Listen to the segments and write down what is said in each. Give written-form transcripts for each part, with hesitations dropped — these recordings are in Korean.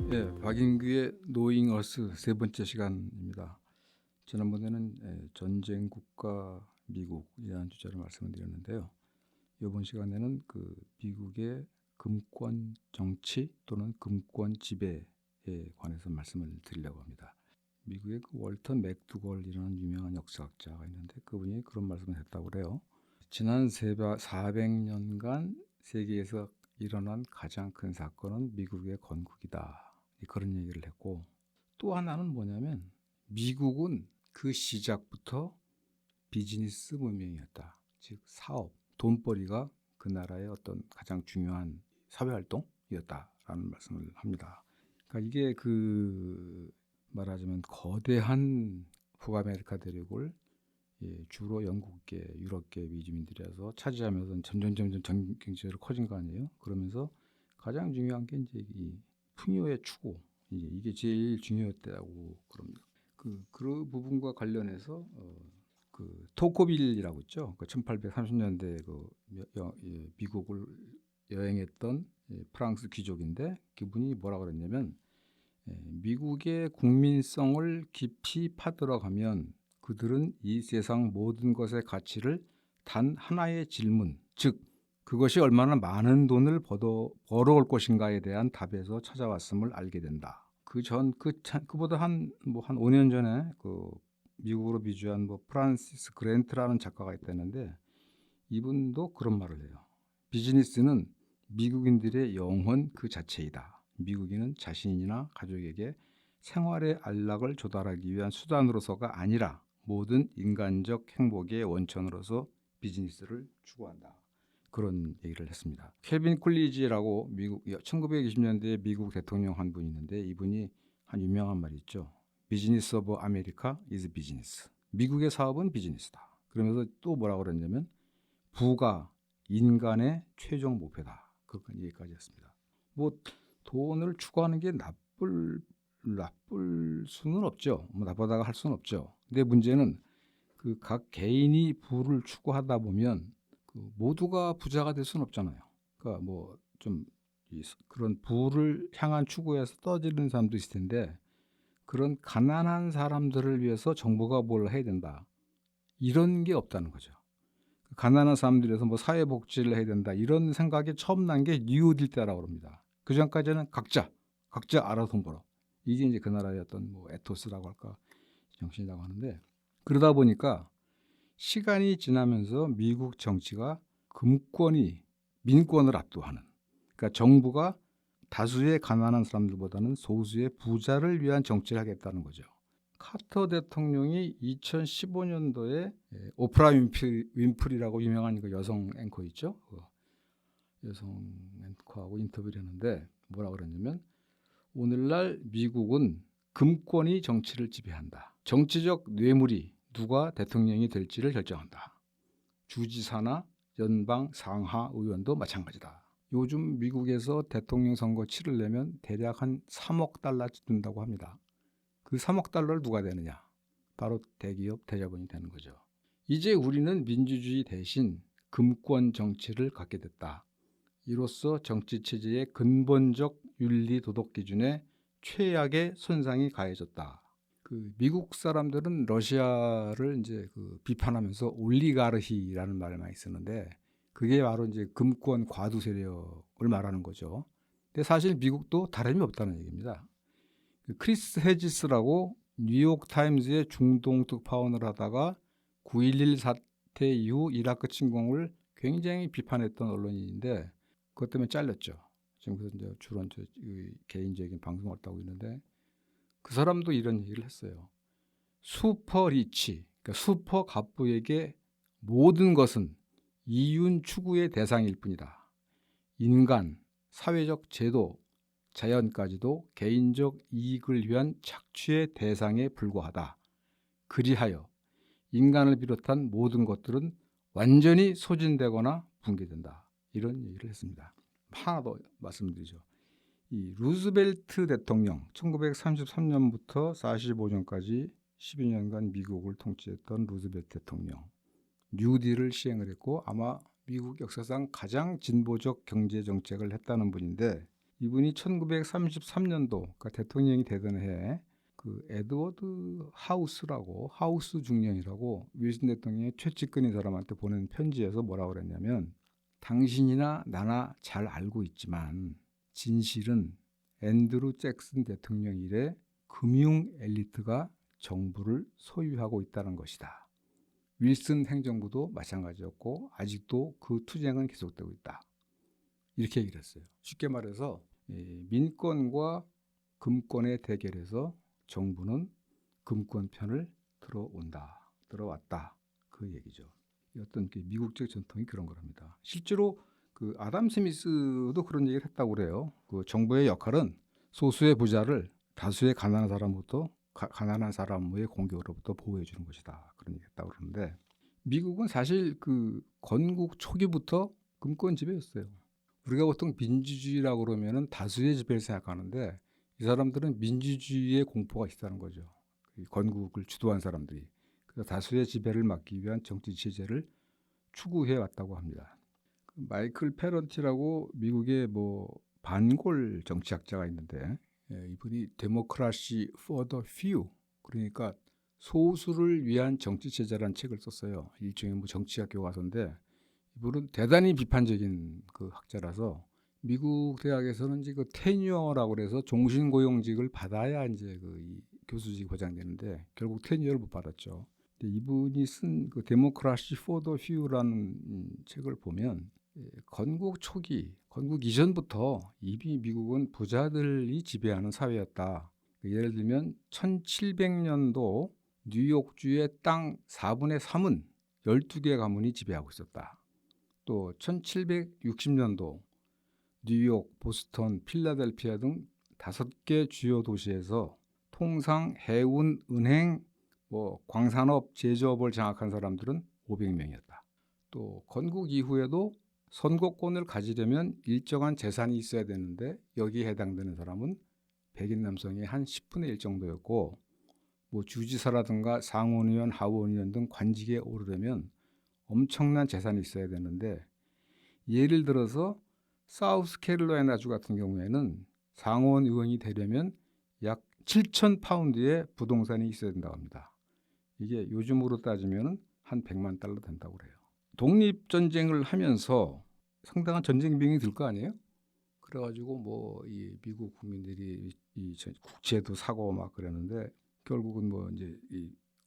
예, 박인규의 노잉 어스 세 번째 시간입니다. 지난번에는 전쟁 국가 미국이라는 주제로 말씀을 드렸는데요. 이번 시간에는 그 미국의 금권 정치 또는 금권 지배에 관해서 말씀을 드리려고 합니다. 미국의 그 월터 맥두걸이라는 유명한 역사학자가 있는데 그분이 그런 말씀을 했다고 그래요. 지난 400년간 세계에서 일어난 가장 큰 사건은 미국의 건국이다. 그런 얘기를 했고, 또 하나는 뭐냐면 미국은 그 시작부터 비즈니스 문명이었다. 즉 사업, 돈벌이가 그 나라의 어떤 가장 중요한 사회활동이었다라는 말씀을 합니다. 그러니까 이게 그 말하자면 거대한 북아메리카 대륙을 주로 영국계, 유럽계 미주민들이라서 차지하면서 점점 경제로 커진 거 아니에요? 그러면서 가장 중요한 게 이제 이 풍요의 추구, 이게 제일 중요했다고 그럽니다. 그 부분과 관련해서 그 토코빌이라고 있죠. 그 1830년대 미국을 여행했던 프랑스 귀족인데 그분이 뭐라 그랬냐면 미국의 국민성을 깊이 파들어가면 그들은 이 세상 모든 것의 가치를 단 하나의 질문, 즉 그것이 얼마나 많은 돈을 벌어올 것인가에 대한 답에서 찾아왔음을 알게 된다. 그보다 한 5년 전에 그 미국으로 미주한 프란시스 그랜트라는 작가가 있다는데 이분도 그런 말을 해요. 비즈니스는 미국인들의 영혼 그 자체이다. 미국인은 자신이나 가족에게 생활의 안락을 조달하기 위한 수단으로서가 아니라 모든 인간적 행복의 원천으로서 비즈니스를 추구한다. 그런 얘기를 했습니다. 켈빈 쿨리지라고 1920년대에 미국 대통령 한 분이 있는데 이분이 한 유명한 말이 있죠. 비즈니스 오브 아메리카 is 비즈니스. 미국의 사업은 비즈니스다. 그러면서 또 뭐라고 그랬냐면 부가 인간의 최종 목표다. 그 얘기까지 했습니다. 돈을 추구하는 게 나쁠 수는 없죠. 나쁘다고 할 수는 없죠. 근데 문제는 그 각 개인이 부를 추구하다 보면 그 모두가 부자가 될 수는 없잖아요. 그러니까 좀 그런 부를 향한 추구에서 떠지는 사람도 있을 텐데 그런 가난한 사람들을 위해서 정부가 뭘 해야 된다. 이런 게 없다는 거죠. 가난한 사람들에서 사회복지를 해야 된다 이런 생각이 처음 난 게 뉴딜 때라고 합니다. 그 전까지는 각자 알아서 돈 벌어. 이게 이제 그 나라의 어떤 에토스라고 할까 정신이라고 하는데 그러다 보니까 시간이 지나면서 미국 정치가 금권이 민권을 압도하는. 그러니까 정부가 다수의 가난한 사람들보다는 소수의 부자를 위한 정치를 하겠다는 거죠. 카터 대통령이 2015년도에 오프라 윈프리라고 유명한 그 여성 앵커 있죠. 여성 앵커하고 인터뷰를 했는데 뭐라 그랬냐면 오늘날 미국은 금권이 정치를 지배한다. 정치적 뇌물이 누가 대통령이 될지를 결정한다. 주지사나 연방 상하 의원도 마찬가지다. 요즘 미국에서 대통령 선거 치르려면 대략 한 3억 달러치 든다고 합니다. 그 3억 달러를 누가 되느냐? 바로 대기업, 대자본이 되는 거죠. 이제 우리는 민주주의 대신 금권 정치를 갖게 됐다. 이로써 정치 체제의 근본적 윤리 도덕 기준에 최악의 손상이 가해졌다. 그 미국 사람들은 러시아를 이제 비판하면서 올리가르히라는 말을 많이 쓰는데 그게 바로 이제 금권 과두 세력을 말하는 거죠. 근데 사실 미국도 다름이 없다는 얘기입니다. 크리스 헤지스라고 뉴욕 타임즈의 중동 특파원을 하다가 9.11 사태 이후 이라크 침공을 굉장히 비판했던 언론인인데 그것 때문에 잘렸죠. 지금 그래서 이제 주로 개인적인 방송을 하고 있는데 그 사람도 이런 얘기를 했어요. 슈퍼 리치, 그러니까 슈퍼 갑부에게 모든 것은 이윤 추구의 대상일 뿐이다. 인간, 사회적 제도, 자연까지도 개인적 이익을 위한 착취의 대상에 불과하다. 그리하여 인간을 비롯한 모든 것들은 완전히 소진되거나 붕괴된다. 이런 얘기를 했습니다. 하나 더 말씀드리죠. 이 루즈벨트 대통령 1933년부터 45년까지 12년간 미국을 통치했던 루즈벨트 대통령 뉴딜을 시행을 했고 아마 미국 역사상 가장 진보적 경제 정책을 했다는 분인데 이분이 1933년도 그러니까 대통령이 되던 해에 그 에드워드 하우스라고 하우스 중령이라고 윌슨 대통령의 최측근인 사람한테 보낸 편지에서 뭐라고 그랬냐면 당신이나 나나 잘 알고 있지만 진실은 앤드루 잭슨 대통령 이래 금융 엘리트가 정부를 소유하고 있다는 것이다. 윌슨 행정부도 마찬가지였고 아직도 그 투쟁은 계속되고 있다. 이렇게 얘기를 했어요. 쉽게 말해서 민권과 금권의 대결에서 정부는 금권 편을 들어왔다. 그 얘기죠. 어떤 미국적 전통이 그런 거랍니다. 실제로 그 아담 스미스도 그런 얘기를 했다고 그래요. 그 정부의 역할은 소수의 부자를 다수의 가난한 사람의 공격으로부터 보호해 주는 것이다. 그런 얘기 했다고 그러는데 미국은 사실 그 건국 초기부터 금권 지배였어요. 우리가 보통 민주주의라고 그러면은 다수의 지배를 생각하는데 이 사람들은 민주주의의 공포가 있다는 거죠. 건국을 주도한 사람들이. 그래서 다수의 지배를 막기 위한 정치 체제를 추구해 왔다고 합니다. 마이클 페런티라고 미국의 반골 정치학자가 있는데 이분이 데모크라시 for the few 그러니까 소수를 위한 정치 체제라는 책을 썼어요. 일종의 정치학 교과서인데 이분은 대단히 비판적인 그 학자라서 미국 대학에서는 이제 그 테뉴어라고 그래서 종신고용직을 받아야 이제 이 교수직이 보장되는데 결국 테뉴어를 못 받았죠. 근데 이분이 쓴 그 데모크라시 for the few라는 책을 보면 건국 초기, 건국 이전부터 이미 미국은 부자들이 지배하는 사회였다. 예를 들면 1700년도 뉴욕주의 땅 4분의 3은 12개 가문이 지배하고 있었다. 또 1760년도 뉴욕, 보스턴, 필라델피아 등 5개 주요 도시에서 통상, 해운, 은행, 광산업, 제조업을 장악한 사람들은 500명이었다. 또 건국 이후에도 선거권을 가지려면 일정한 재산이 있어야 되는데 여기에 해당되는 사람은 백인 남성의 한 10분의 1 정도였고 주지사라든가 상원의원, 하원의원 등 관직에 오르려면 엄청난 재산이 있어야 되는데 예를 들어서 사우스캐롤라이나주 같은 경우에는 상원 의원이 되려면 약 7,000파운드의 부동산이 있어야 된다고 합니다. 이게 요즘으로 따지면 한 100만 달러 된다고 그래요. 독립전쟁을 하면서 상당한 전쟁 비용이 들 거 아니에요? 그래가지고 이 미국 국민들이 이 국채도 사고 막 그랬는데 결국은 이제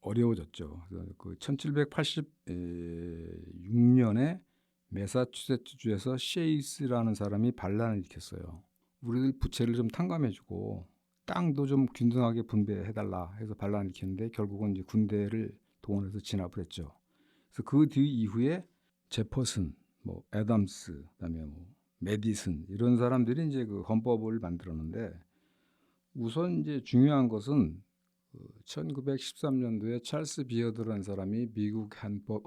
어려워졌죠. 그 1786년에 매사추세츠주에서 셰이스라는 사람이 반란을 일으켰어요. 우리들 부채를 좀 탕감해주고 땅도 좀 균등하게 분배해달라 해서 반란을 일으켰는데 결국은 이제 군대를 동원해서 진압을 했죠. 그래서 그 뒤 이후에 제퍼슨, 애덤스, 그다음에 메디슨 이런 사람들이 이제 그 헌법을 만들었는데 우선 이제 중요한 것은 1913년도에 찰스 비어드라는 사람이 미국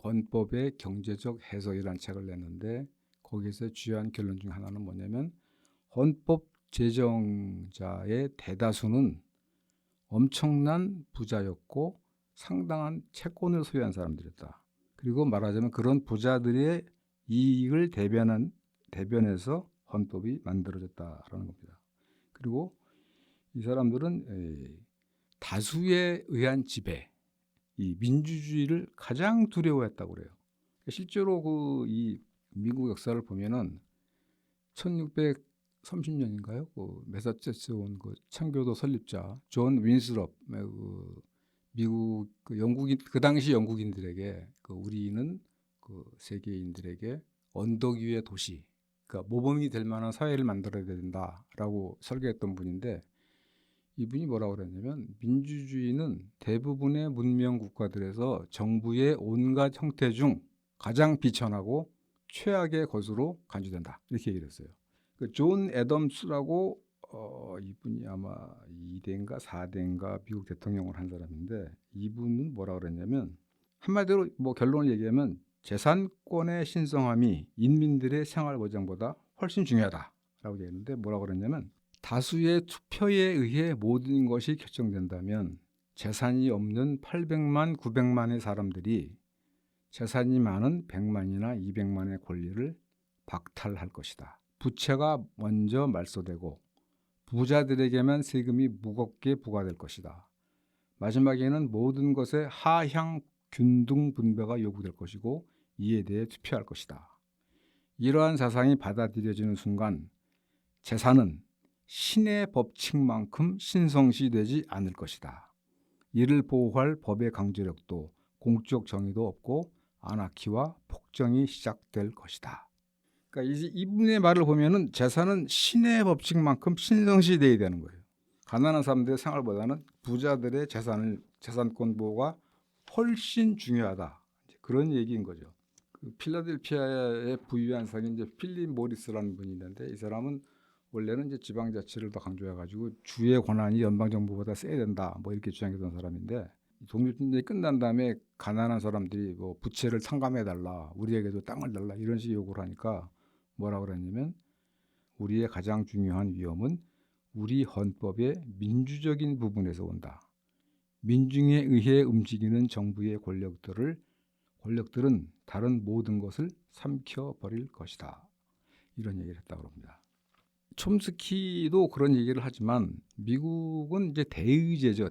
헌법의 경제적 해석이라는 책을 냈는데 거기서 주요한 결론 중 하나는 뭐냐면 헌법 제정자의 대다수는 엄청난 부자였고 상당한 채권을 소유한 사람들이었다. 그리고 말하자면 그런 부자들의 이익을 대변해서 헌법이 만들어졌다라는 겁니다. 그리고 이 사람들은 다수에 의한 지배, 이 민주주의를 가장 두려워했다고 그래요. 실제로 이 미국 역사를 보면은 1630년인가요? 그 매사추세츠 온 그 창교도 설립자 존 윈스럽, 미국 영국인 그 당시 영국인들에게 우리는 세계인들에게 언덕 위의 도시, 그러니까 모범이 될 만한 사회를 만들어야 된다라고 설계했던 분인데. 이분이 뭐라고 그랬냐면 민주주의는 대부분의 문명 국가들에서 정부의 온갖 형태 중 가장 비천하고 최악의 것으로 간주된다. 이렇게 얘기를 했어요. 존 애덤스라고 이분이 아마 2대인가 4대인가 미국 대통령을 한 사람인데 이분은 뭐라고 그랬냐면 한마디로 결론을 얘기하면 재산권의 신성함이 인민들의 생활 보장보다 훨씬 중요하다라고 얘기했는데 뭐라고 그랬냐면 다수의 투표에 의해 모든 것이 결정된다면 재산이 없는 800만, 900만의 사람들이 재산이 많은 100만이나 200만의 권리를 박탈할 것이다. 부채가 먼저 말소되고 부자들에게만 세금이 무겁게 부과될 것이다. 마지막에는 모든 것에 하향 균등 분배가 요구될 것이고 이에 대해 투표할 것이다. 이러한 사상이 받아들여지는 순간 재산은 신의 법칙만큼 신성시되지 않을 것이다. 이를 보호할 법의 강제력도 공적 정의도 없고 아나키와 폭정이 시작될 것이다. 그러니까 이분의 말을 보면은 재산은 신의 법칙만큼 신성시되어야 되는 거예요. 가난한 사람들의 생활보다는 부자들의 재산권 보호가 훨씬 중요하다. 그런 얘기인 거죠. 그 필라델피아에 부유한 사람이 이제 필립 모리스라는 분이 있는데 이 사람은 원래는 이제 지방자치를 더 강조해가지고 주의 권한이 연방정부보다 세야 된다. 뭐 이렇게 주장했던 사람인데 독립전쟁이 끝난 다음에 가난한 사람들이 뭐 부채를 탕감해달라, 우리에게도 땅을 달라 이런 식의 요구를 하니까 뭐라고 그랬냐면 우리의 가장 중요한 위험은 우리 헌법의 민주적인 부분에서 온다. 민중에 의해 움직이는 정부의 권력들은 다른 모든 것을 삼켜버릴 것이다. 이런 얘기를 했다고 합니다. 촘스키도 그런 얘기를 하지만 미국은 이제 대의제죠.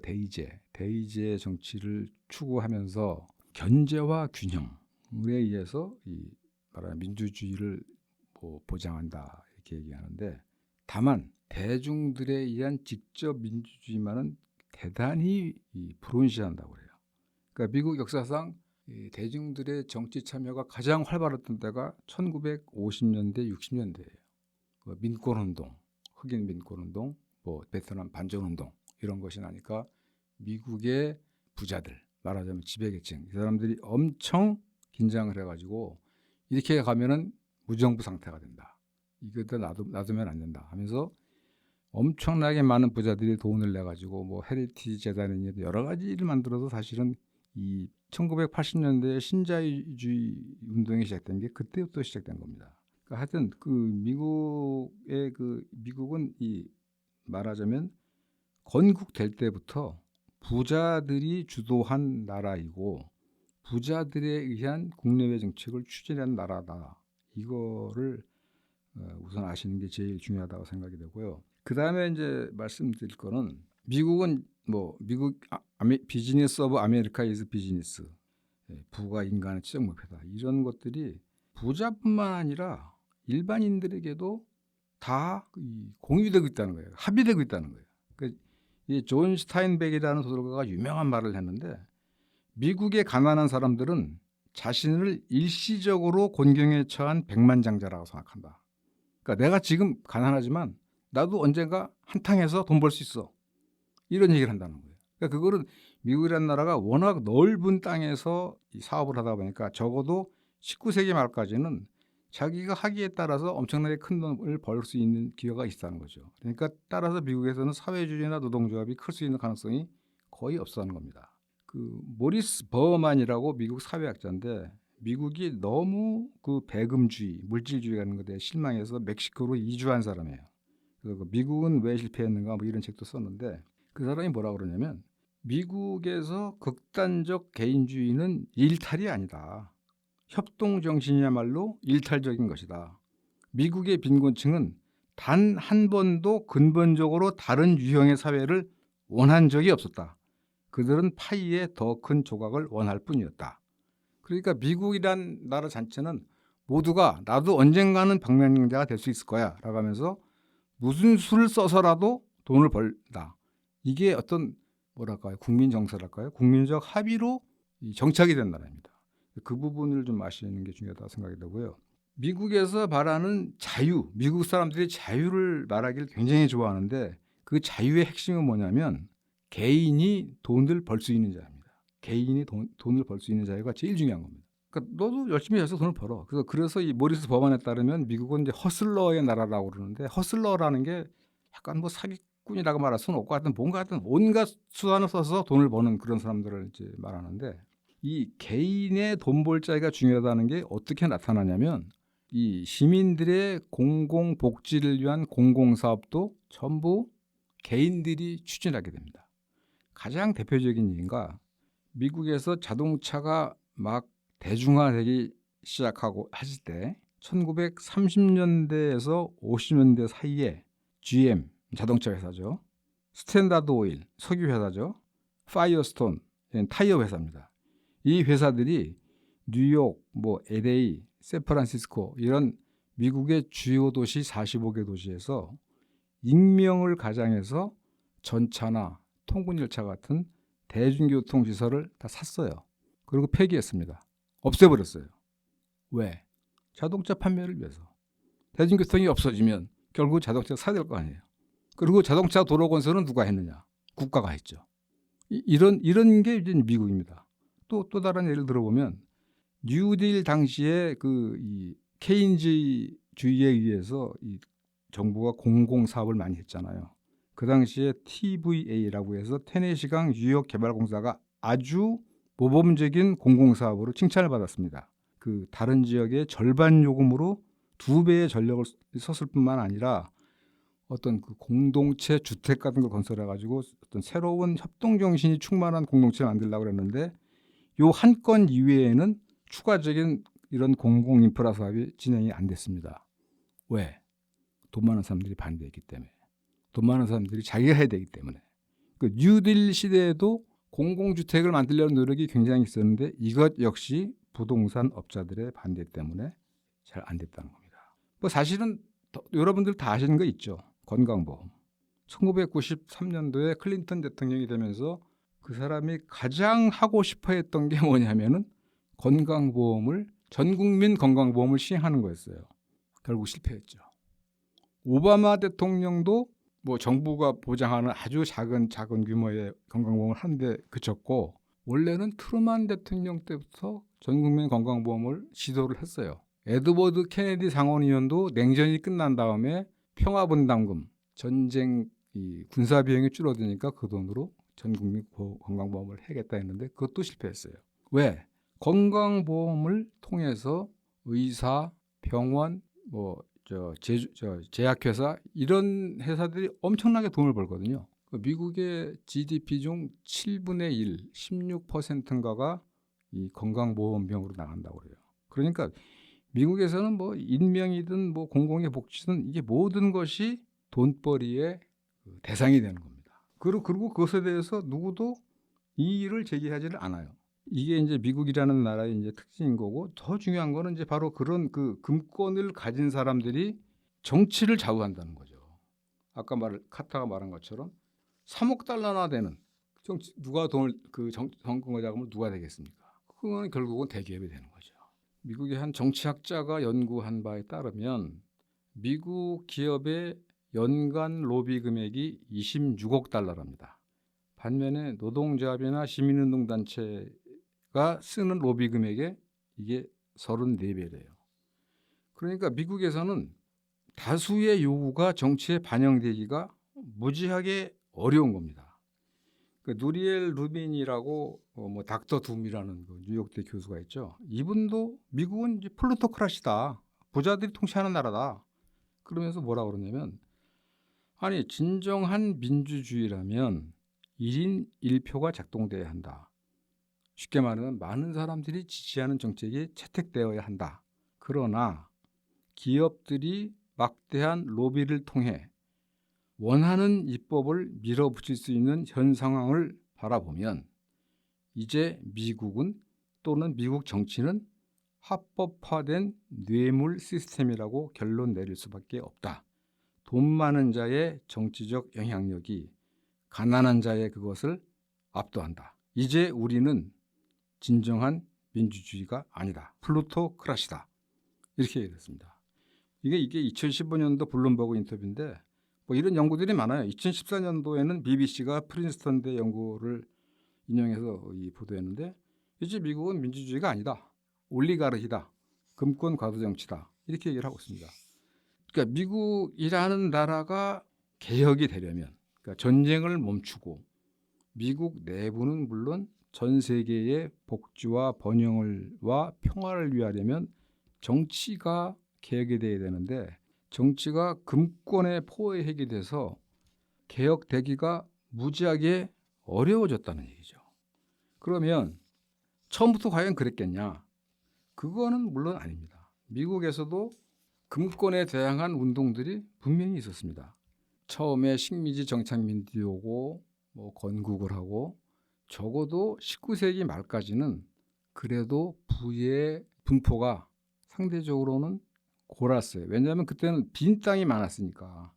대의제 정치를 추구하면서 견제와 균형에 의해서 이 말하는 민주주의를 보장한다 이렇게 얘기하는데 다만 대중들에 의한 직접 민주주의만은 대단히 불온시한다고 그래요. 그러니까 미국 역사상 대중들의 정치 참여가 가장 활발했던 때가 1950년대, 60년대예요. 민권운동, 흑인 민권운동, 베트남 반전운동 이런 것이 나니까 미국의 부자들, 말하자면 지배계층 이 사람들이 엄청 긴장을 해가지고 이렇게 가면은 무정부 상태가 된다. 이것도 놔두면 안 된다 하면서 엄청나게 많은 부자들이 돈을 내가지고 헤리티지 재단이니 여러 가지 일을 만들어서 사실은 이 1980년대에 신자유주의 운동이 시작된 게 그때부터 시작된 겁니다. 그러니까 하여튼 미국은 이 말하자면 건국될 때부터 부자들이 주도한 나라이고 부자들에 의한 국내외 정책을 추진한 나라다. 이거를 우선 아시는 게 제일 중요하다고 생각이 되고요. 그 다음에 이제 말씀드릴 거는 미국은 미국 비즈니스 오브 아메리카 이즈 비즈니스, 부가 인간의 최종 목표다. 이런 것들이 부자뿐만 아니라 일반인들에게도 다 공유되고 있다는 거예요. 합의되고 있다는 거예요. 이 존 스타인백이라는 소설가가 유명한 말을 했는데 미국의 가난한 사람들은 자신을 일시적으로 곤경에 처한 백만장자라고 생각한다. 그러니까 내가 지금 가난하지만 나도 언젠가 한탕해서 돈 벌 수 있어. 이런 얘기를 한다는 거예요. 그러니까 그거는 미국이라는 나라가 워낙 넓은 땅에서 이 사업을 하다 보니까 적어도 19세기 말까지는 자기가 하기에 따라서 엄청나게 큰 돈을 벌 수 있는 기회가 있다는 거죠. 그러니까 따라서 미국에서는 사회주의나 노동조합이 클 수 있는 가능성이 거의 없다는 겁니다. 모리스 버만이라고 미국 사회학자인데 미국이 너무 배금주의, 물질주의 같은 것에 실망해서 멕시코로 이주한 사람이에요. 그래서 미국은 왜 실패했는가 이런 책도 썼는데 그 사람이 뭐라고 그러냐면 미국에서 극단적 개인주의는 일탈이 아니다. 협동정신이야말로 일탈적인 것이다. 미국의 빈곤층은 단 한 번도 근본적으로 다른 유형의 사회를 원한 적이 없었다. 그들은 파이의 더 큰 조각을 원할 뿐이었다. 그러니까 미국이란 나라 자체는 모두가 나도 언젠가는 백만장자가 될 수 있을 거야 라고 하면서 무슨 수를 써서라도 돈을 벌다. 이게 어떤 국민 정서랄까요? 국민적 합의로 정착이 된 나라입니다. 그 부분을 좀 아시는 게 중요하다고 생각이 되고요. 미국에서 말하는 자유, 미국 사람들이 자유를 말하기를 굉장히 좋아하는데 그 자유의 핵심은 뭐냐면 개인이 돈을 벌 수 있는 자입니다. 개인이 돈을 벌 수 있는 자유가 제일 중요한 겁니다. 그러니까 너도 열심히 해서 돈을 벌어. 그래서 이 모리스 버만에 따르면 미국은 이제 허슬러의 나라라고 그러는데 허슬러라는 게 약간 사기꾼이라고 말할 수는 없고 하여튼 온갖 수단을 써서 돈을 버는 그런 사람들을 이제 말하는데 이 개인의 돈 벌 자리가 중요하다는 게 어떻게 나타나냐면 이 시민들의 공공복지를 위한 공공사업도 전부 개인들이 추진하게 됩니다. 가장 대표적인 예가 미국에서 자동차가 막 대중화되기 시작하고 하실 때 1930년대에서 50년대 사이에 GM 자동차 회사죠. 스탠다드 오일 석유 회사죠. 파이어스톤 타이어 회사입니다. 이 회사들이 뉴욕, LA, 샌프란시스코 이런 미국의 주요 도시 45개 도시에서 익명을 가장해서 전차나 통근열차 같은 대중교통 시설을 다 샀어요. 그리고 폐기했습니다. 없애버렸어요. 왜? 자동차 판매를 위해서. 대중교통이 없어지면 결국 자동차 사야 될 거 아니에요. 그리고 자동차 도로 건설은 누가 했느냐? 국가가 했죠. 이런 게 이제 미국입니다. 또 다른 예를 들어보면 뉴딜 당시에 이 케인즈주의에 의해서 이 정부가 공공사업을 많이 했잖아요. 그 당시에 TVA라고 해서 테네시강 유역개발공사가 아주 모범적인 공공사업으로 칭찬을 받았습니다. 그 다른 지역의 절반 요금으로 2배의 전력을 썼을 뿐만 아니라 어떤 그 공동체 주택 같은 걸 건설해가지고 어떤 새로운 협동 정신이 충만한 공동체를 만들려고 그랬는데 요 한 건 이외에는 추가적인 이런 공공 인프라 사업이 진행이 안 됐습니다. 왜? 돈 많은 사람들이 반대했기 때문에. 돈 많은 사람들이 자기가 해야 되기 때문에. 그 뉴딜 시대에도 공공주택을 만들려는 노력이 굉장히 있었는데 이것 역시 부동산 업자들의 반대 때문에 잘 안 됐다는 겁니다. 사실은 여러분들 다 아시는 거 있죠. 건강보험. 1993년도에 클린턴 대통령이 되면서 그 사람이 가장 하고 싶어 했던 게 뭐냐면은 건강보험을 전 국민 건강보험을 시행하는 거였어요. 결국 실패했죠. 오바마 대통령도 정부가 보장하는 아주 작은 규모의 건강보험을 하는데 그쳤고 원래는 트루만 대통령 때부터 전 국민 건강보험을 시도를 했어요. 에드워드 케네디 상원의원도 냉전이 끝난 다음에 평화분담금, 전쟁 군사 비용이 줄어드니까 그 돈으로 전 국민 건강보험을 해야겠다 했는데 그것도 실패했어요. 왜? 건강보험을 통해서 의사, 병원, 제약회사 이런 회사들이 엄청나게 돈을 벌거든요. 미국의 GDP 중 7분의 1, 16%인가가 이 건강보험 비용으로 나간다고 그래요. 그러니까 미국에서는 인명이든 공공의 복지든 이게 모든 것이 돈벌이의 대상이 되는 겁니다. 그리고 그것에 대해서 누구도 이의를 제기하지를 않아요. 이게 이제 미국이라는 나라의 이제 특징인 거고 더 중요한 거는 이제 바로 그런 금권을 가진 사람들이 정치를 좌우한다는 거죠. 아까 카타가 말한 것처럼 3억 달러나 되는 누가 돈을 정권 자금을 누가 되겠습니까? 그거는 결국은 대기업이 되는 거죠. 미국의 한 정치학자가 연구한 바에 따르면 미국 기업의 연간 로비 금액이 26억 달러랍니다. 반면에 노동조합이나 시민운동단체가 쓰는 로비 금액에 이게 34배래요. 그러니까 미국에서는 다수의 요구가 정치에 반영되기가 무지하게 어려운 겁니다. 누리엘 루빈이라고 닥터 둠이라는 뉴욕대 교수가 있죠. 이분도 미국은 이제 플루토크라시다. 부자들이 통치하는 나라다. 그러면서 뭐라 그러냐면 아니 진정한 민주주의라면 1인 1표가 작동돼야 한다. 쉽게 말하면 많은 사람들이 지지하는 정책이 채택되어야 한다. 그러나 기업들이 막대한 로비를 통해 원하는 입법을 밀어붙일 수 있는 현 상황을 바라보면 이제 미국은 또는 미국 정치는 합법화된 뇌물 시스템이라고 결론 내릴 수밖에 없다. 돈 많은 자의 정치적 영향력이 가난한 자의 그것을 압도한다. 이제 우리는 진정한 민주주의가 아니다. 플루토크라시다. 이렇게 얘기했습니다. 이게 2015년도 블룸버그 인터뷰인데 이런 연구들이 많아요. 2014년도에는 BBC가 프린스턴대 연구를 인용해서 보도했는데 이제 미국은 민주주의가 아니다. 올리가르히다. 금권 과도 정치다. 이렇게 얘기를 하고 있습니다. 그러니까 미국이라는 나라가 개혁이 되려면 그러니까 전쟁을 멈추고 미국 내부는 물론 전 세계의 복지와 번영과 평화를 위하려면 정치가 개혁이 돼야 되는데 정치가 금권에 포획이 돼서 개혁되기가 무지하게 어려워졌다는 얘기죠. 그러면 처음부터 과연 그랬겠냐? 그거는 물론 아닙니다. 미국에서도 금권에 대항한 운동들이 분명히 있었습니다. 처음에 식민지 정착민들이 오고 뭐 건국을 하고 적어도 19세기 말까지는 그래도 부의 분포가 상대적으로는 골았어요. 왜냐하면 그때는 빈 땅이 많았으니까.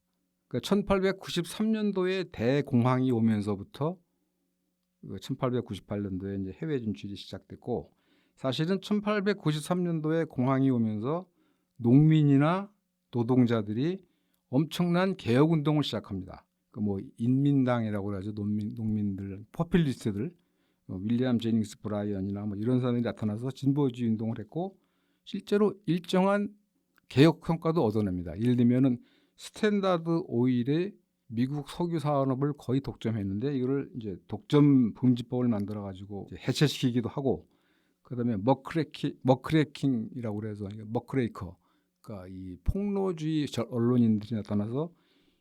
그러니까 1893년도에 대공황이 오면서부터 1898년도에 이제 해외 진출이 시작됐고, 사실은 1893년도에 공황이 오면서 농민이나 노동자들이 엄청난 개혁 운동을 시작합니다. 그 뭐 인민당이라고 그러죠. 농민들, 포퓰리스트들, 윌리엄 제닝스 브라이언이나 뭐 이런 사람들이 나타나서 진보주의 운동을 했고, 실제로 일정한 개혁 성과도 얻어냅니다. 예를 들면은 스탠다드 오일의 미국 석유 산업을 거의 독점했는데, 이거를 이제 독점 금지법을 만들어 가지고 해체시키기도 하고, 그다음에 머크레킹이라고 그래서 머크레이커, 그러니까 이 폭로주의 언론인들이 나타나서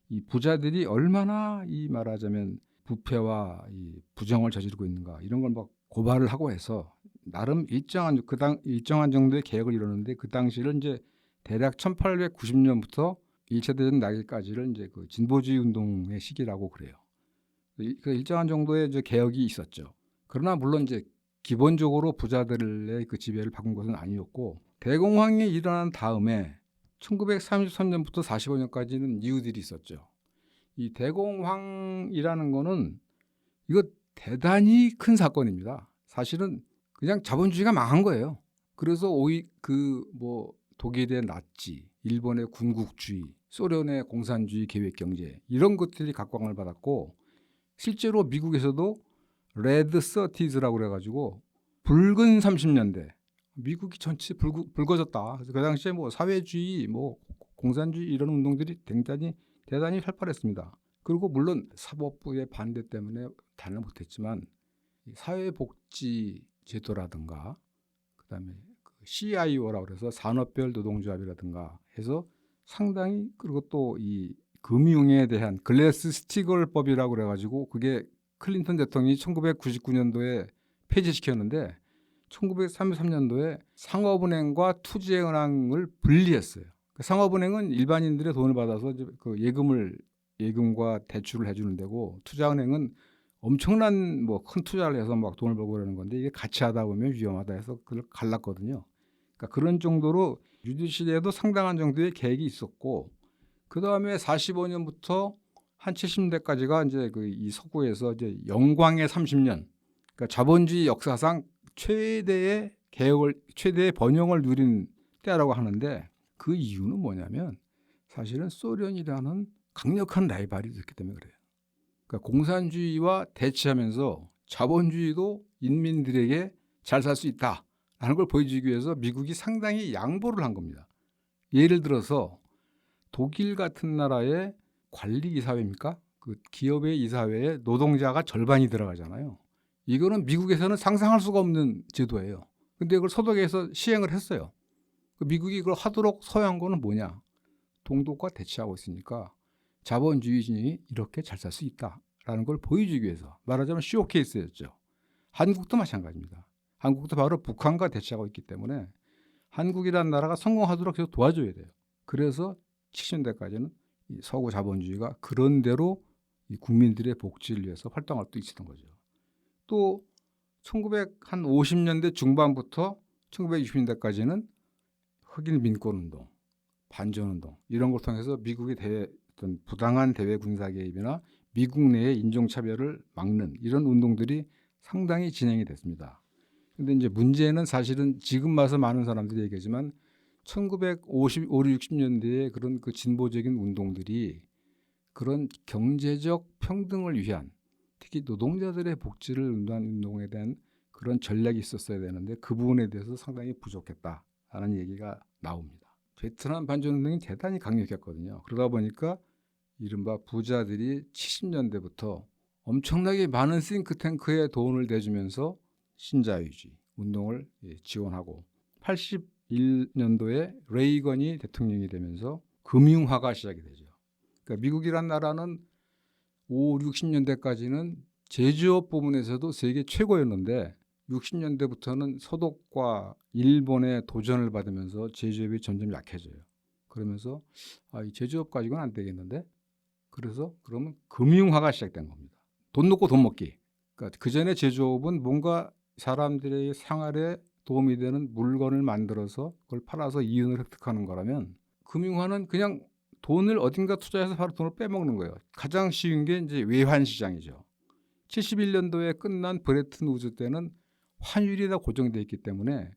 이 부자들이 얼마나 이 말하자면 부패와 이 부정을 저지르고 있는가, 이런 걸 막 고발을 하고 해서 나름 일정한 정도의 개혁을 이루는데, 그 당시를 이제 대략 1890년부터 1차 대전 나기까지를 이제 그 진보주의 운동의 시기라고 그래요. 그 일정한 정도의 이제 개혁이 있었죠. 그러나 물론 이제 기본적으로 부자들의 그 지배를 바꾼 것은 아니었고, 대공황이 일어난 다음에 1933년부터 45년까지는 이유들이 있었죠. 이 대공황이라는 거는 이거 대단히 큰 사건입니다. 사실은 그냥 자본주의가 망한 거예요. 그래서 독일의 나치, 일본의 군국주의, 소련의 공산주의 계획경제, 이런 것들이 각광을 받았고, 실제로 미국에서도 레드 서티즈라고 그래가지고 붉은 30년대, 미국이 전체 붉어졌다. 그래서 그 당시에 뭐 사회주의, 뭐 공산주의 이런 운동들이 대단히 활발했습니다. 그리고 물론 사법부의 반대 때문에 다는 못했지만 사회복지 제도라든가, 그다음에 CIO라고 해서 산업별 노동조합이라든가 해서 상당히, 그리고 또 이 금융에 대한 글래스 스티글법이라고 그래가지고 그게 클린턴 대통령이 1999년도에 폐지시켰는데 1933년도에 상업은행과 투자은행을 분리했어요. 상업은행은 일반인들의 돈을 받아서 그 예금과 대출을 해주는 데고, 투자은행은 엄청난 뭐 큰 투자를 해서 막 돈을 벌고 그러는 건데, 이게 같이 하다 보면 위험하다 해서 그걸 갈랐거든요. 그러니까 그런 정도로 유디시대에도 상당한 정도의 계획이 있었고, 그 다음에 45년부터 한 70년대까지가 이제 이 서구에서 이제 영광의 30년, 그러니까 자본주의 역사상 최대의 번영을 누린 때라고 하는데, 그 이유는 뭐냐면 사실은 소련이라는 강력한 라이벌이 있었기 때문에 그래요. 그러니까 공산주의와 대치하면서 자본주의도 인민들에게 잘 살 수 있다라는 걸 보여주기 위해서 미국이 상당히 양보를 한 겁니다. 예를 들어서 독일 같은 나라의 관리 이사회입니까? 그 기업의 이사회에 노동자가 절반이 들어가잖아요. 이거는 미국에서는 상상할 수가 없는 제도예요. 근데 이걸 서독에서 시행을 했어요. 미국이 이걸 하도록 서양한 거는 뭐냐? 동독과 대치하고 있으니까 자본주의인이 이렇게 잘 살 수 있다라는 걸 보여주기 위해서, 말하자면 쇼케이스였죠. 한국도 마찬가지입니다. 한국도 바로 북한과 대치하고 있기 때문에 한국이라는 나라가 성공하도록 계속 도와줘야 돼요. 그래서 70년대까지는 이 서구 자본주의가 그런 대로 이 국민들의 복지를 위해서 활동할 수 있었던 거죠. 또 1950년대 중반부터 1960년대까지는 흑인 민권운동, 반전운동, 이런 걸 통해서 미국의 어떤 부당한 대외 군사 개입이나 미국 내의 인종차별을 막는 이런 운동들이 상당히 진행이 됐습니다. 그런데 이제 문제는 사실은 지금 와서 많은 사람들이 얘기하지만 1950, 60년대에 그런 그 진보적인 운동들이 그런 경제적 평등을 위한, 특히 노동자들의 복지를 위한 운동에 대한 그런 전략이 있었어야 되는데 그 부분에 대해서 상당히 부족했다라는 얘기가 나옵니다. 베트남 반전운동이 대단히 강력했거든요. 그러다 보니까 이른바 부자들이 70년대부터 엄청나게 많은 싱크탱크에 돈을 대주면서 신자유주의 운동을 지원하고, 81년도에 레이건이 대통령이 되면서 금융화가 시작이 되죠. 그러니까 미국이란 나라는 5, 60년대까지는 제조업 부분에서도 세계 최고였는데 60년대부터는 서독과 일본의 도전을 받으면서 제조업이 점점 약해져요. 그러면서 이 제조업 가지고는 안 되겠는데, 그래서 그러면 금융화가 시작된 겁니다. 돈 놓고 돈 먹기. 그러니까 그 전에 제조업은 뭔가 사람들의 생활에 도움이 되는 물건을 만들어서 그걸 팔아서 이윤을 획득하는 거라면, 금융화는 그냥 돈을 어딘가 투자해서 바로 돈을 빼먹는 거예요. 가장 쉬운 게 이제 외환 시장이죠. 71년도에 끝난 브레튼 우즈 때는 환율이 다 고정돼 있기 때문에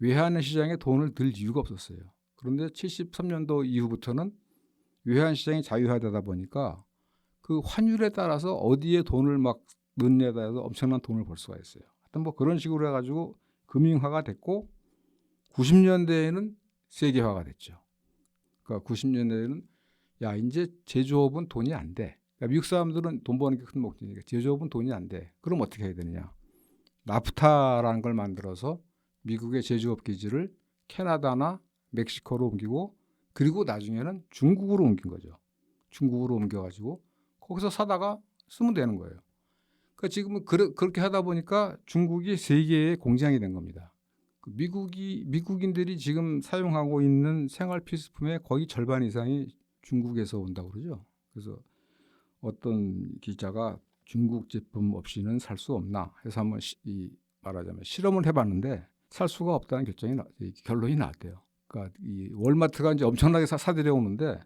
외환 시장에 돈을 들 이유가 없었어요. 그런데 73년도 이후부터는 외환 시장이 자유화되다 보니까 그 환율에 따라서 어디에 돈을 막 넣느냐에 따라서 엄청난 돈을 벌 수가 있어요. 하여튼 뭐 그런 식으로 해가지고 금융화가 됐고, 90년대에는 세계화가 됐죠. 그러니까 90년대에는 야, 이제 제조업은 돈이 안 돼. 그러니까 미국 사람들은 돈 버는 게 큰 목적이니까 제조업은 돈이 안 돼. 그럼 어떻게 해야 되느냐? 나프타라는 걸 만들어서 미국의 제조업 기지를 캐나다나 멕시코로 옮기고, 그리고 나중에는 중국으로 옮긴 거죠. 중국으로 옮겨가지고 거기서 사다가 쓰면 되는 거예요. 그러니까 지금은 그렇게 하다 보니까 중국이 세계의 공장이 된 겁니다. 미국인들이 지금 사용하고 있는 생활 필수품의 거의 절반 이상이 중국에서 온다고 그러죠. 그래서 어떤 기자가 중국 제품 없이는 살 수 없나 해서 한번 말하자면 실험을 해봤는데 살 수가 없다는 결론이 나왔대요. 그러니까 이 월마트가 이제 엄청나게 사들여 오는데,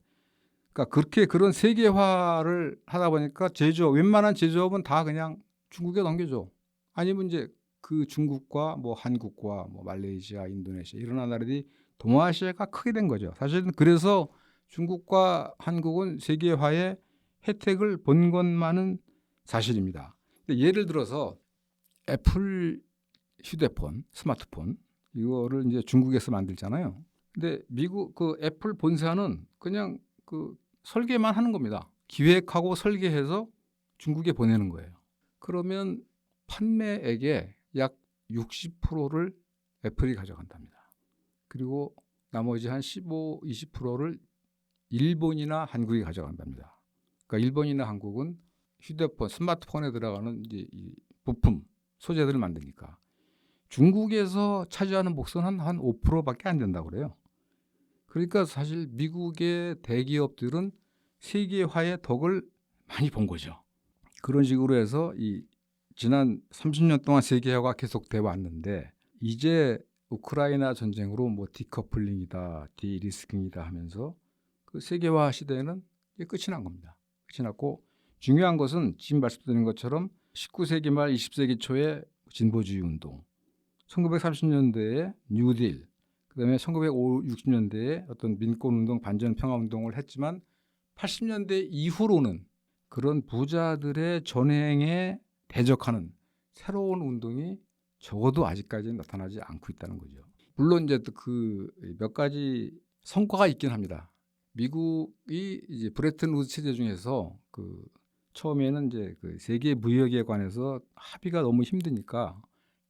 그러니까 그렇게 그런 세계화를 하다 보니까 웬만한 제조업은 다 그냥 중국에 넘겨줘. 아니면 이제 그 중국과 뭐 한국과 뭐 말레이시아, 인도네시아 이런 나라들이 동아시아가 크게 된 거죠. 사실은 그래서 중국과 한국은 세계화의 혜택을 본 것만은 사실입니다. 예를 들어서 애플 휴대폰, 스마트폰 이거를 이제 중국에서 만들잖아요. 근데 미국 그 애플 본사는 그냥 그 설계만 하는 겁니다. 기획하고 설계해서 중국에 보내는 거예요. 그러면 판매액의 약 60%를 애플이 가져간답니다. 그리고 나머지 한 15, 20%를 일본이나 한국이 가져간답니다. 그러니까 일본이나 한국은 휴대폰, 스마트폰에 들어가는 이제 이 부품, 소재들을 만드니까 중국에서 차지하는 몫은 한 5%밖에 안 된다고 그래요. 그러니까 사실 미국의 대기업들은 세계화의 덕을 많이 본 거죠. 그런 식으로 해서 지난 30년 동안 세계화가 계속돼 왔는데, 이제 우크라이나 전쟁으로 뭐 디커플링이다, 디리스킹이다 하면서 그 세계화 시대는 이제 끝이 난 겁니다. 끝이 났고, 중요한 것은 지금 말씀드린 것처럼 19세기 말 20세기 초에 진보주의 운동, 1930년대에 뉴딜, 그다음에 1960년대에 어떤 민권운동, 반전평화운동을 했지만 80년대 이후로는 그런 부자들의 전횡에 대적하는 새로운 운동이 적어도 아직까지는 나타나지 않고 있다는 거죠. 물론 이제 그 몇 가지 성과가 있긴 합니다. 미국이 이제 브레튼 우드 체제 중에서 그 처음에는 이제 그 세계 무역에 관해서 합의가 너무 힘드니까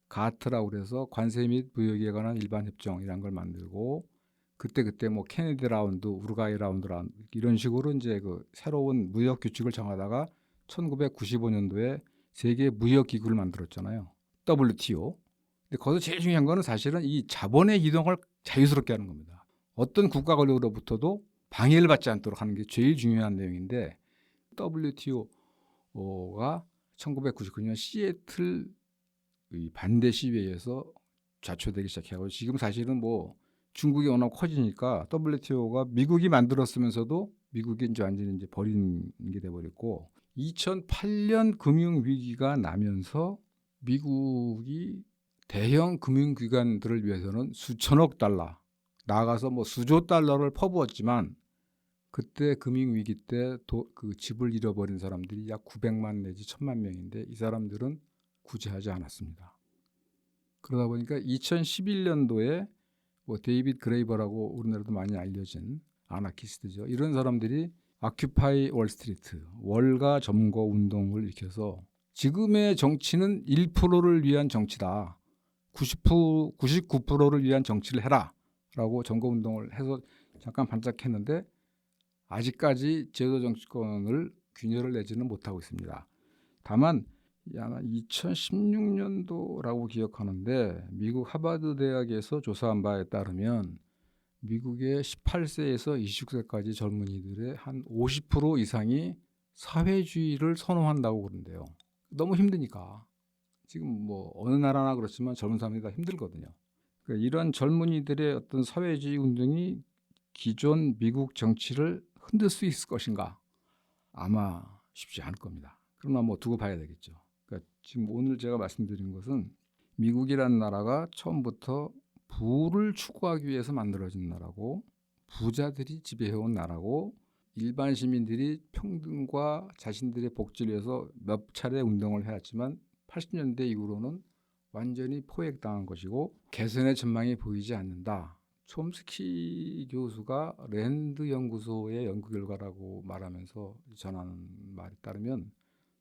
가트라고 그래서 관세 및 무역에 관한 일반 협정이라는 걸 만들고, 그때 뭐 케네디 라운드, 우루과이 라운드 이런 식으로 이제 그 새로운 무역 규칙을 정하다가 1995년도에 세계 무역 기구를 만들었잖아요. WTO. 근데 거기서 제일 중요한 거는 사실은 이 자본의 이동을 자유스럽게 하는 겁니다. 어떤 국가로부터도 방해를 받지 않도록 하는 게 제일 중요한 내용인데, WTO가 1999년 시애틀 반대 시위에서 좌초되기 시작하고, 지금 사실은 뭐 중국이 워낙 커지니까 WTO가 미국이 만들었으면서도 미국이 이제 완전히 이제 버린 게 돼버렸고, 2008년 금융 위기가 나면서 미국이 대형 금융기관들을 위해서는 수천억 달러, 나아가서 뭐 수조 달러를 퍼부었지만, 그때 금융위기 때 그 집을 잃어버린 사람들이 약 900만 내지 1000만 명인데 이 사람들은 구제하지 않았습니다. 그러다 보니까 2011년도에 뭐 데이빗 그레이버라고 우리나라도 많이 알려진 아나키스트죠. 이런 사람들이 아큐파이 월스트리트, 월가 점거 운동을 일으켜서 지금의 정치는 1%를 위한 정치다, 99%를 위한 정치를 해라 라고 점거 운동을 해서 잠깐 반짝했는데, 아직까지 제도 정치권을 균열을 내지는 못하고 있습니다. 다만 아마 2016년도라고 기억하는데 미국 하버드 대학에서 조사한 바에 따르면 미국의 18세에서 29세까지 젊은이들의 한 50% 이상이 사회주의를 선호한다고 그러는데요. 너무 힘드니까. 지금 뭐 어느 나라나 그렇지만 젊은 사람들이 다 힘들거든요. 그러니까 이런 젊은이들의 어떤 사회주의 운동이 기존 미국 정치를 흔들 수 있을 것인가? 아마 쉽지 않을 겁니다. 그러나 뭐 두고 봐야 되겠죠. 그러니까 지금 오늘 제가 말씀드린 것은 미국이라는 나라가 처음부터 부를 추구하기 위해서 만들어진 나라고, 부자들이 지배해온 나라고, 일반 시민들이 평등과 자신들의 복지를 위해서 몇 차례 운동을 해왔지만 80년대 이후로는 완전히 포획당한 것이고 개선의 전망이 보이지 않는다. 촘스키 교수가 랜드 연구소의 연구 결과라고 말하면서 전하는 말에 따르면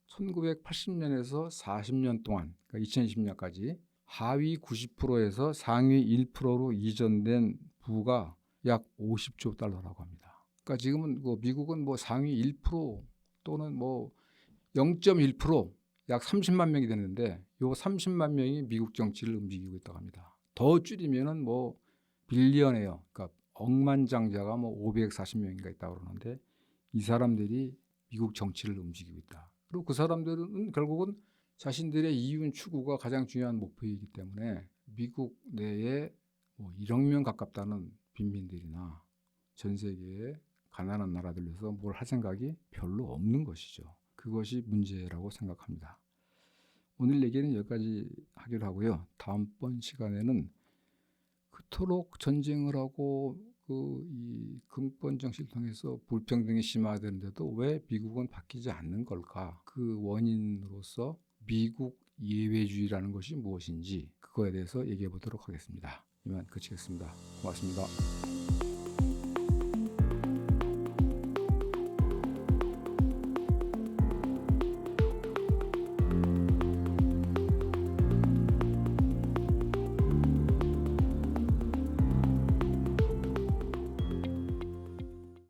1980년에서 40년 동안, 그러니까 2020년까지 하위 90%에서 상위 1%로 이전된 부가 약 50조 달러라고 합니다. 그러니까 지금은 뭐 미국은 뭐 상위 1% 또는 뭐 0.1%, 약 30만 명이 되는데 요 30만 명이 미국 정치를 움직이고 있다고 합니다. 더 줄이면은 뭐 빌리언이에요. 그러니까 억만장자가 뭐 540명인가 있다고 그러는데 이 사람들이 미국 정치를 움직이고 있다. 그리고 그 사람들은 결국은 자신들의 이윤 추구가 가장 중요한 목표이기 때문에 미국 내에 뭐 1억 명 가깝다는 빈민들이나 전 세계의 가난한 나라들에서 뭘 할 생각이 별로 없는 것이죠. 그것이 문제라고 생각합니다. 오늘 얘기는 여기까지 하기로 하고요. 다음번 시간에는 그토록 전쟁을 하고 이 금권 정치를 통해서 불평등이 심화되는데도 왜 미국은 바뀌지 않는 걸까? 그 원인으로서 미국 예외주의라는 것이 무엇인지 그거에 대해서 얘기해 보도록 하겠습니다. 이만 그치겠습니다. 고맙습니다.